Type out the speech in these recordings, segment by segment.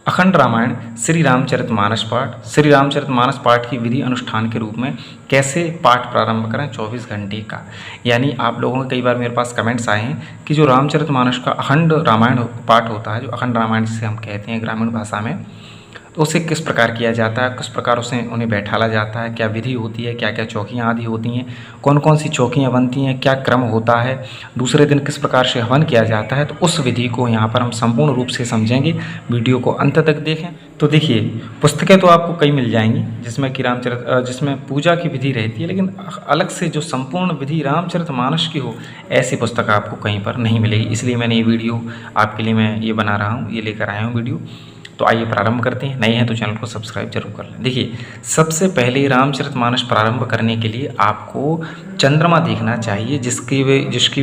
अखंड रामायण श्री रामचरितमानस पाठ। श्री रामचरितमानस पाठ की विधि अनुष्ठान के रूप में कैसे पाठ प्रारंभ करें 24 घंटे का। यानी आप लोगों के कई बार मेरे पास कमेंट्स आए हैं कि जो रामचरितमानस का अखंड रामायण पाठ होता है, जो अखंड रामायण जिसे हम कहते हैं ग्रामीण भाषा में, तो उसे किस प्रकार किया जाता है, किस प्रकार उसे उन्हें बैठाला जाता है, क्या विधि होती है, क्या क्या चौकियाँ आदि होती हैं, कौन कौन सी चौकियाँ बनती हैं, क्या क्रम होता है, दूसरे दिन किस प्रकार से हवन किया जाता है। तो उस विधि को यहाँ पर हम संपूर्ण रूप से समझेंगे। वीडियो को अंत तक देखें। तो देखिए, पुस्तकें तो आपको कई मिल जाएंगी जिसमें कि जिसमें पूजा की विधि रहती है, लेकिन अलग से जो संपूर्ण विधि रामचरितमानस की हो, ऐसी पुस्तक आपको कहीं पर नहीं मिलेगी। इसलिए मैंने ये वीडियो आपके लिए मैं ये बना रहा हूँ, ये लेकर आया हूँ वीडियो। तो आइए प्रारंभ करते हैं। नए हैं तो चैनल को सब्सक्राइब जरूर कर लें। देखिए, सबसे पहले रामचरितमानस प्रारंभ करने के लिए आपको चंद्रमा देखना चाहिए, जिसकी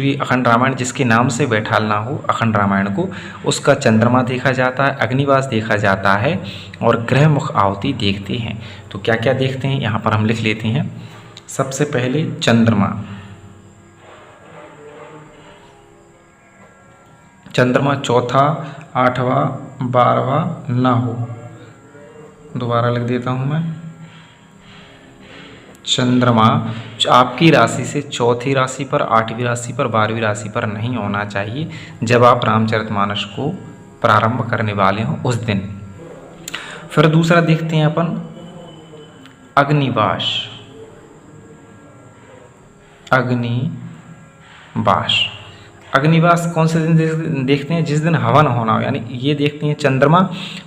भी अखंड रामायण जिसके नाम से बैठालना हो अखंड रामायण को, उसका चंद्रमा देखा जाता है, अग्निवास देखा जाता है और ग्रह मुख आहुति देखते हैं। तो क्या क्या देखते हैं यहाँ पर हम लिख लेते हैं। सबसे पहले चंद्रमा। चंद्रमा चौथा, आठवां, 12वां ना हो। दोबारा लिख देता हूँ मैं। चंद्रमा आपकी राशि से चौथी राशि पर, 8वीं राशि पर, 12वीं राशि पर नहीं होना चाहिए जब आप रामचरितमानस को प्रारंभ करने वाले हो उस दिन। फिर दूसरा देखते हैं अपन अग्निवास। अग्निवास कौन से दिन देखते हैं? जिस दिन हवन होना हो, यानी ये देखते हैं चंद्रमा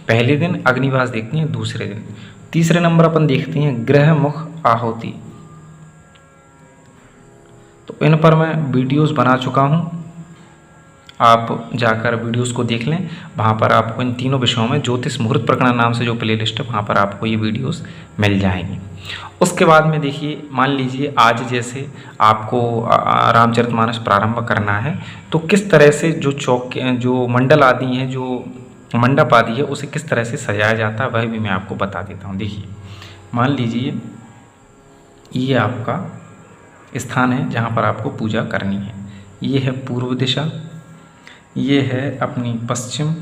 पहले दिन, अग्निवास देखते हैं दूसरे दिन। तीसरे नंबर अपन देखते हैं ग्रह मुख आहुति। तो इन पर मैं वीडियोस बना चुका हूँ, आप जाकर वीडियोस को देख लें। वहाँ पर आपको इन तीनों विषयों में ज्योतिष मुहूर्त प्रकरण नाम से जो प्लेलिस्ट है, वहाँ पर आपको ये वीडियोस मिल जाएंगी। उसके बाद में देखिए, मान लीजिए आज जैसे आपको रामचरितमानस प्रारंभ करना है, तो किस तरह से जो मंडल आदि हैं, जो मंडप आदि है, उसे किस तरह से सजाया जाता है वह भी मैं आपको बता देता हूँ। देखिए, मान लीजिए ये आपका स्थान है जहाँ पर आपको पूजा करनी है। ये है पूर्व दिशा, ये है अपनी पश्चिम,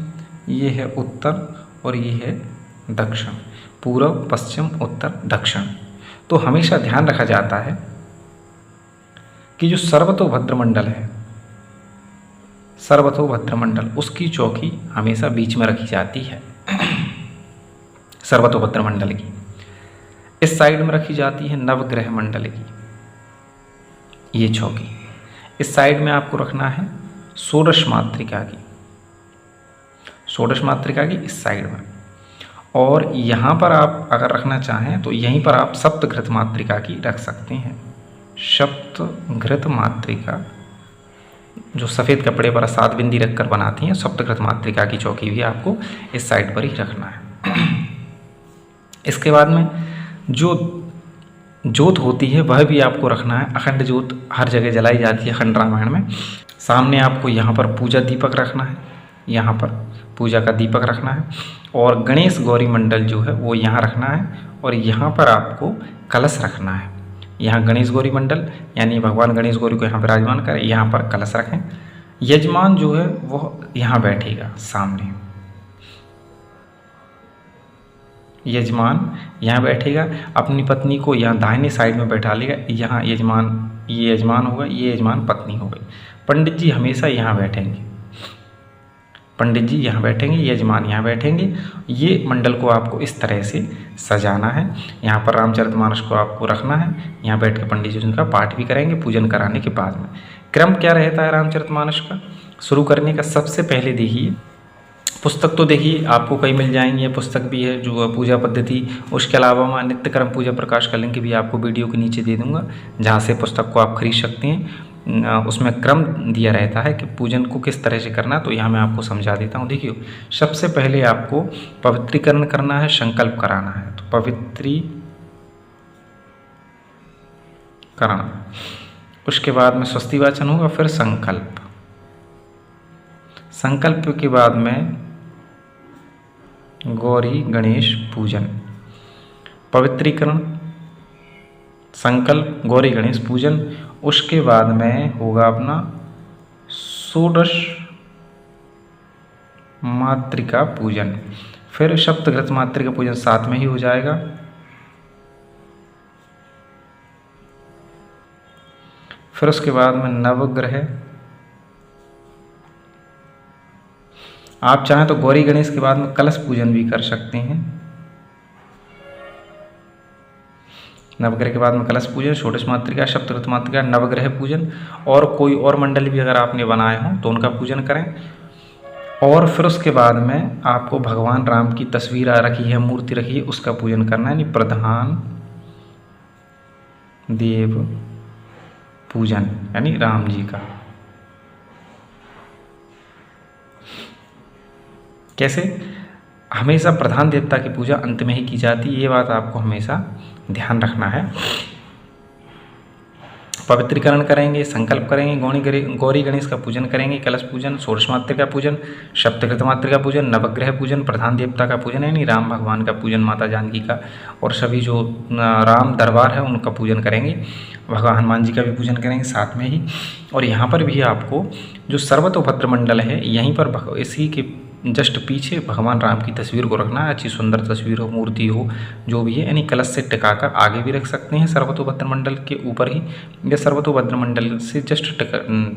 ये है उत्तर और ये है दक्षिण। पूर्व, पश्चिम, उत्तर, दक्षिण। तो हमेशा ध्यान रखा जाता है कि जो सर्वतोभद्र मंडल है, सर्वतोभद्र मंडल, उसकी चौकी हमेशा बीच में रखी जाती है। सर्वतोभद्र मंडल की इस साइड में रखी जाती है नवग्रह मंडल की ये चौकी। इस साइड में आपको रखना है षोडश मातृका की, षोडश मातृका की इस साइड में। और यहाँ पर आप अगर रखना चाहें तो यहीं पर आप सप्तघृत मातृका की रख सकते हैं। सप्तघृत मातृका जो सफ़ेद कपड़े पर 7 बिंदी रखकर बनाती हैं, सप्तघृत मातृका की चौकी भी आपको इस साइड पर ही रखना है। इसके बाद में जो जोत होती है वह भी आपको रखना है। अखंड जोत हर जगह जलाई जाती है अखंड रामायण में। सामने आपको यहाँ पर पूजा दीपक रखना है, यहाँ पर पूजा का दीपक रखना है। और गणेश गौरी मंडल जो है वो यहाँ रखना है और यहाँ पर आपको कलश रखना है। यहाँ गणेश गौरी मंडल यानी भगवान गणेश गौरी को यहाँ विराजमान करें, यहाँ पर कलश रखें। यजमान जो है वो यहाँ बैठेगा सामने, यजमान यहाँ बैठेगा, अपनी पत्नी को यहाँ दाहिने साइड में बैठा लेगा। यहाँ यजमान, ये यजमान होगा, ये यजमान पत्नी हो गई। पंडित जी हमेशा यहाँ बैठेंगे, पंडित जी यहाँ बैठेंगे, यजमान यहाँ बैठेंगे। ये मंडल को आपको इस तरह से सजाना है। यहाँ पर रामचरितमानस को आपको रखना है, यहाँ बैठ के पंडित जी उनका पाठ भी करेंगे पूजन कराने के बाद में। क्रम क्या रहता है रामचरितमानस का शुरू करने का? सबसे पहले देखिए, पुस्तक तो देखिए आपको कई मिल जाएंगी, पुस्तक भी है जो पूजा पद्धति। उसके अलावा मैं नित्यक्रम पूजा प्रकाश का लिंक भी आपको वीडियो के नीचे दे दूंगा, जहाँ से पुस्तक को आप खरीद सकते हैं। उसमें क्रम दिया रहता है कि पूजन को किस तरह से करना है, तो यहाँ मैं आपको समझा देता हूँ। देखिए, सबसे पहले आपको पवित्रीकरण करना है, संकल्प कराना है। तो पवित्रीकरण, उसके बाद में स्वस्ति वाचन होगा, फिर संकल्प, संकल्प के बाद में गौरी गणेश पूजन। पवित्रीकरण, संकल्प, गौरी गणेश पूजन। उसके बाद में होगा अपना षोडश मातृका पूजन। फिर सप्तघृत मातृका पूजन साथ में ही हो जाएगा। फिर उसके बाद में नवग्रह, आप चाहें तो गौरी गणेश के बाद में कलश पूजन भी कर सकते हैं। नवग्रह के बाद में कलश पूजन, षोडश मातृका, सप्तघृत मातृका, नवग्रह पूजन, और कोई और मंडल भी अगर आपने बनाए हों तो उनका पूजन करें। और फिर उसके बाद में आपको भगवान राम की तस्वीर रखी है, मूर्ति रखी है, उसका पूजन करना है, यानी प्रधान देव पूजन, यानी राम जी का। कैसे? हमेशा प्रधान देवता की पूजा अंत में ही की जाती है, ये बात आपको हमेशा ध्यान रखना है। पवित्रीकरण करेंगे, संकल्प करेंगे, गौरी गणेश का पूजन करेंगे, कलश पूजन, षोडश मातृका पूजन, सप्तघृत मातृका पूजन, नवग्रह पूजन, प्रधान देवता का पूजन, यानी राम भगवान का पूजन, माता जानकी का, और सभी जो राम दरबार है उनका पूजन करेंगे, भगवान हनुमान जी का भी पूजन करेंगे साथ में ही। और यहाँ पर भी आपको जो सर्वतोभद्र मंडल है, यहीं पर इसी के जस्ट पीछे भगवान राम की तस्वीर को रखना है, अच्छी सुंदर तस्वीर हो, मूर्ति हो, जो भी है, यानी कलश से टिकाकर आगे भी रख सकते हैं सर्वतोभद्र मंडल के ऊपर ही, या सर्वतोभद्र मंडल से जस्ट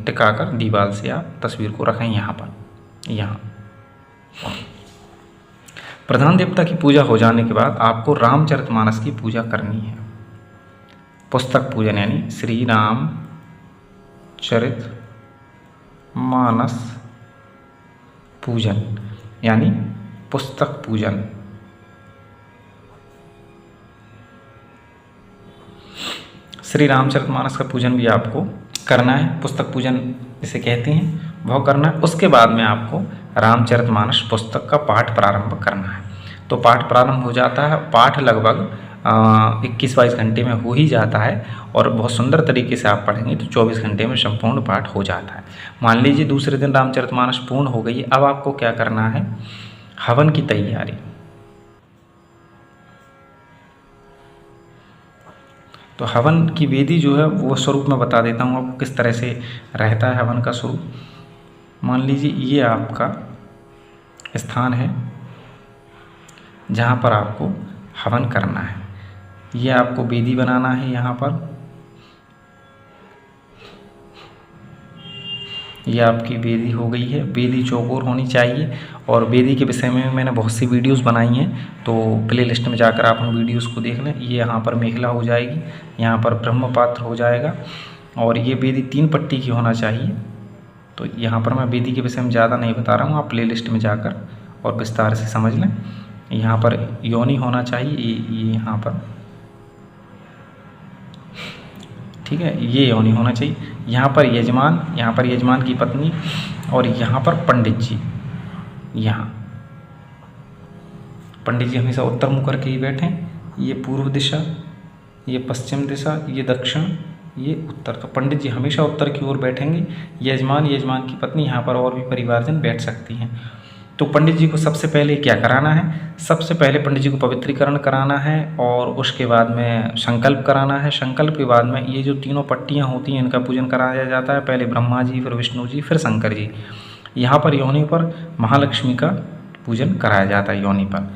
टिकाकर दीवार से आप तस्वीर को रखें यहाँ पर। यहाँ प्रधान देवता की पूजा हो जाने के बाद आपको रामचरितमानस की पूजा करनी है। पुस्तक पूजन, यानी श्री राम चरित मानस पूजन, यानी पुस्तक पूजन। श्री रामचरितमानस का पूजन भी आपको करना है, पुस्तक पूजन जिसे कहते हैं वह करना है। उसके बाद में आपको रामचरितमानस पुस्तक का पाठ प्रारंभ करना है। तो पाठ प्रारंभ हो जाता है, पाठ लगभग 21-22 घंटे में हो ही जाता है, और बहुत सुंदर तरीके से आप पढ़ेंगे तो 24 घंटे में संपूर्ण पाठ हो जाता है। मान लीजिए दूसरे दिन रामचरितमानस पूर्ण हो गई, अब आपको क्या करना है? हवन की तैयारी। तो हवन की विधि जो है वो स्वरूप मैं बता देता हूँ आपको किस तरह से रहता है हवन का स्वरूप। मान लीजिए ये आपका स्थान है जहाँ पर आपको हवन करना है, ये आपको वेदी बनाना है। यहाँ पर ये आपकी वेदी हो गई है, वेदी चौकोर होनी चाहिए, और वेदी के विषय में मैंने बहुत सी वीडियोस बनाई हैं, तो प्ले लिस्ट में जाकर आप उन वीडियोस को देख लें। ये यहाँ पर मेखला हो जाएगी, यहाँ पर ब्रह्म पात्र हो जाएगा, और ये वेदी 3 पट्टी की होना चाहिए। तो यहाँ पर मैं वेदी के विषय में ज़्यादा नहीं बता रहा हूँ, आप प्ले लिस्ट में जाकर और विस्तार से समझ लें। यहाँ पर योनि होना चाहिए, ये यहाँ पर, ठीक है, ये योनि होना चाहिए। यहाँ पर यजमान की पत्नी, और यहाँ पर पंडित जी। यहाँ पंडित जी हमेशा उत्तर मुख करके ही बैठें, ये पूर्व दिशा, ये पश्चिम दिशा, ये दक्षिण, ये उत्तर। तो पंडित जी हमेशा उत्तर की ओर बैठेंगे, यजमान की पत्नी, यहाँ पर और भी परिवारजन बैठ सकती हैं। तो पंडित जी को सबसे पहले क्या कराना है? सबसे पहले पंडित जी को पवित्रीकरण कराना है, और उसके बाद में संकल्प कराना है। संकल्प के बाद में ये जो तीनों पट्टियाँ होती हैं इनका पूजन कराया जाता है। पहले ब्रह्मा जी, फिर विष्णु जी, फिर शंकर जी। यहाँ पर योनि पर महालक्ष्मी का पूजन कराया जाता है। योनि पर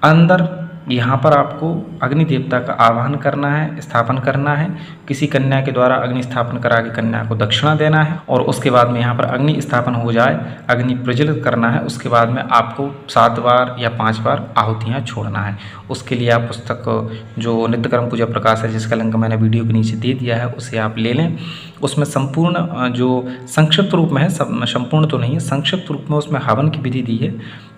अंदर यहाँ पर आपको अग्नि देवता का आवाहन करना है, स्थापन करना है। किसी कन्या के द्वारा अग्नि स्थापन करा के कन्या को दक्षिणा देना है, और उसके बाद में यहाँ पर अग्नि स्थापन हो जाए, अग्नि प्रज्वलित करना है। उसके बाद में आपको 7 बार या 5 बार आहुतियाँ छोड़ना है। उसके लिए आप पुस्तक जो नित्यकर्म पूजा प्रकाश है, जिसका लिंक मैंने वीडियो के नीचे दे दिया है, उसे आप ले लें। उसमें संपूर्ण जो संक्षिप्त रूप में है, संपूर्ण तो नहीं है, संक्षिप्त रूप में उसमें हवन की विधि दी है।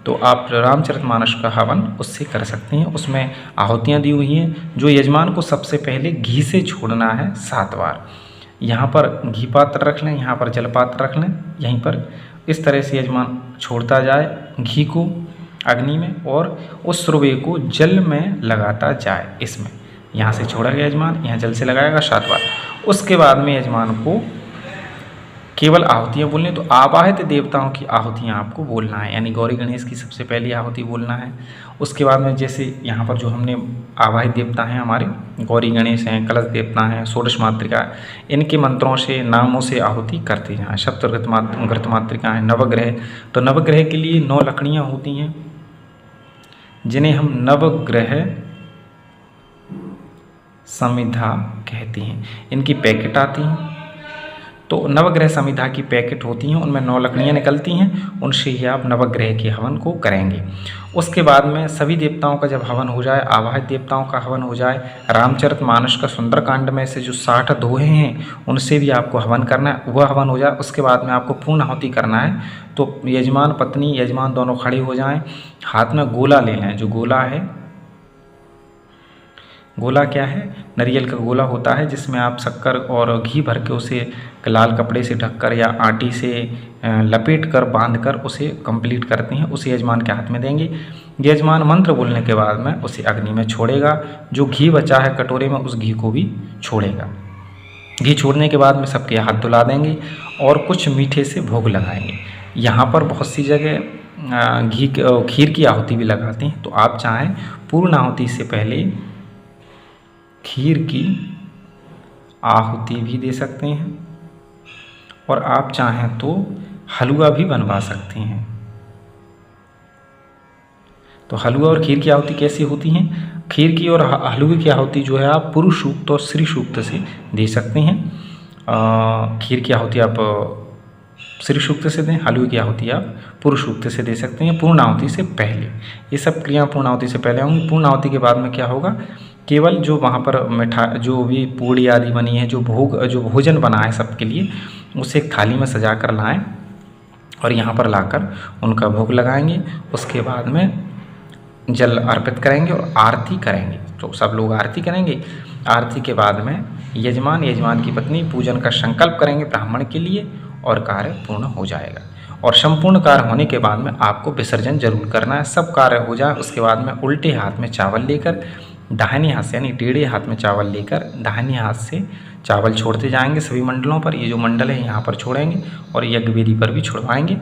तो आप रामचरितमानस का हवन उससे कर सकते हैं। उसमें आहुतियाँ दी हुई हैं। जो यजमान को सबसे पहले घी से छोड़ना है 7 बार। यहाँ पर घी पात्र रख लें, यहाँ पर जल पात्र रख लें, यहीं पर इस तरह से यजमान छोड़ता जाए घी को अग्नि में, और उस सुरभि को जल में लगाता जाए। इसमें यहाँ से छोड़ा गया यजमान, यहाँ जल से लगाएगा 7 बार। उसके बाद में यजमान को केवल आहुतियाँ बोलनी, तो आवाहित देवताओं की आहुतियाँ आपको बोलना है, यानी गौरी गणेश की सबसे पहली आहुति बोलना है। उसके बाद में जैसे यहाँ पर जो हमने आवाहित देवता हैं हमारे, गौरी गणेश हैं, कलश देवता हैं, षोडश मातृका, इनके मंत्रों से, नामों से आहुति करते हैं। सप्तघृत मातृका है, नवग्रह, तो नवग्रह के लिए 9 लकड़ियाँ होती हैं, जिन्हें हम नवग्रह समिधा कहते हैं। इनकी पैकेट आती हैं। तो नवग्रह समिधा की पैकेट होती हैं, उनमें 9 लकड़ियाँ निकलती हैं, उनसे ही आप नवग्रह के हवन को करेंगे। उसके बाद में सभी देवताओं का जब हवन हो जाए, आवाहित देवताओं का हवन हो जाए, रामचरितमानस का सुंदरकांड में से जो 60 दोहे हैं उनसे भी आपको हवन करना है। वह हवन हो जाए, उसके बाद में आपको पूर्ण आहुति करना है। तो यजमान पत्नी यजमान दोनों खड़े हो जाएं, हाथ में गोला ले लें। जो गोला है, गोला क्या है? नारियल का गोला होता है, जिसमें आप शक्कर और घी भर के उसे लाल कपड़े से ढककर या आटी से लपेट कर बांध कर उसे कंप्लीट करते हैं। उसे यजमान के हाथ में देंगे। यजमान मंत्र बोलने के बाद में उसे अग्नि में छोड़ेगा। जो घी बचा है कटोरे में, उस घी को भी छोड़ेगा। घी छोड़ने के बाद में सबके हाथ धुला देंगे और कुछ मीठे से भोग लगाएंगे। यहाँ पर बहुत सी जगह खीर की आहुति भी लगाते हैं। तो आप चाहें पूर्ण आहुति से पहले खीर की आहुति भी दे सकते हैं, और आप चाहें तो हलवा भी बनवा सकते हैं। तो हलवा और खीर की आहुति कैसी होती हैं? खीर की और हलवे की आहुति जो है आप पुरुष सूक्त और श्री सूक्त से दे सकते हैं। खीर की आहुति आप श्री सूक्त से दें, हलवे की आहुति आप पुरुष सूक्त से दे सकते हैं पूर्ण आहुति से पहले। ये सब क्रिया पूर्ण आहुति से पहले होंगी। पूर्ण आहुति के बाद में क्या होगा? केवल जो वहाँ पर जो भी पूड़ी आदि बनी है, जो भोजन बना है सबके लिए, उसे एक थाली में सजा कर लाएँ और यहाँ पर लाकर उनका भोग लगाएंगे। उसके बाद में जल अर्पित करेंगे और आरती करेंगे। तो सब लोग आरती करेंगे। आरती के बाद में यजमान की पत्नी पूजन का संकल्प करेंगे ब्राह्मण के लिए, और कार्य पूर्ण हो जाएगा। और संपूर्ण कार्य होने के बाद में आपको विसर्जन जरूर करना है। सब कार्य हो जाए उसके बाद में उल्टे हाथ में चावल लेकर दाहिने हाथ से, यानी टेढ़े हाथ में चावल लेकर दाहिने हाथ से चावल छोड़ते जाएंगे सभी मंडलों पर। ये जो मंडल है यहाँ पर छोड़ेंगे और यज्ञ वेदी पर भी छोड़वाएंगे।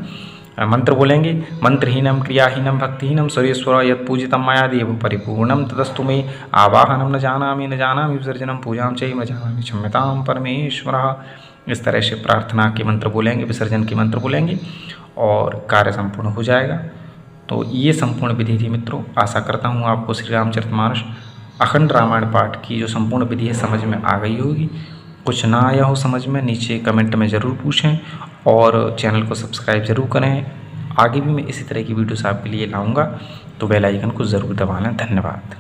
मंत्र बोलेंगे। मंत्रहीनम क्रियाहीनम भक्तिहीनम सुरेश्वर यत् पूजितम माया देव परिपूर्णम ततस्तु मे आवाहनम न जानामि विसर्जनम पूजाम चैव न जानामि क्षम्यताम परमेश्वरः। इस तरह से प्रार्थना के मंत्र बोलेंगे, विसर्जन के मंत्र बोलेंगे और कार्य संपूर्ण हो जाएगा। तो ये संपूर्ण विधि थी मित्रों। आशा करता हूँ आपको श्री रामचरितमानस अखंड रामायण पाठ की जो संपूर्ण विधि है समझ में आ गई होगी। कुछ ना आया हो समझ में, नीचे कमेंट में ज़रूर पूछें और चैनल को सब्सक्राइब ज़रूर करें। आगे भी मैं इसी तरह की वीडियोस आपके लिए लाऊंगा, तो बेल आइकन को ज़रूर दबा लें। धन्यवाद।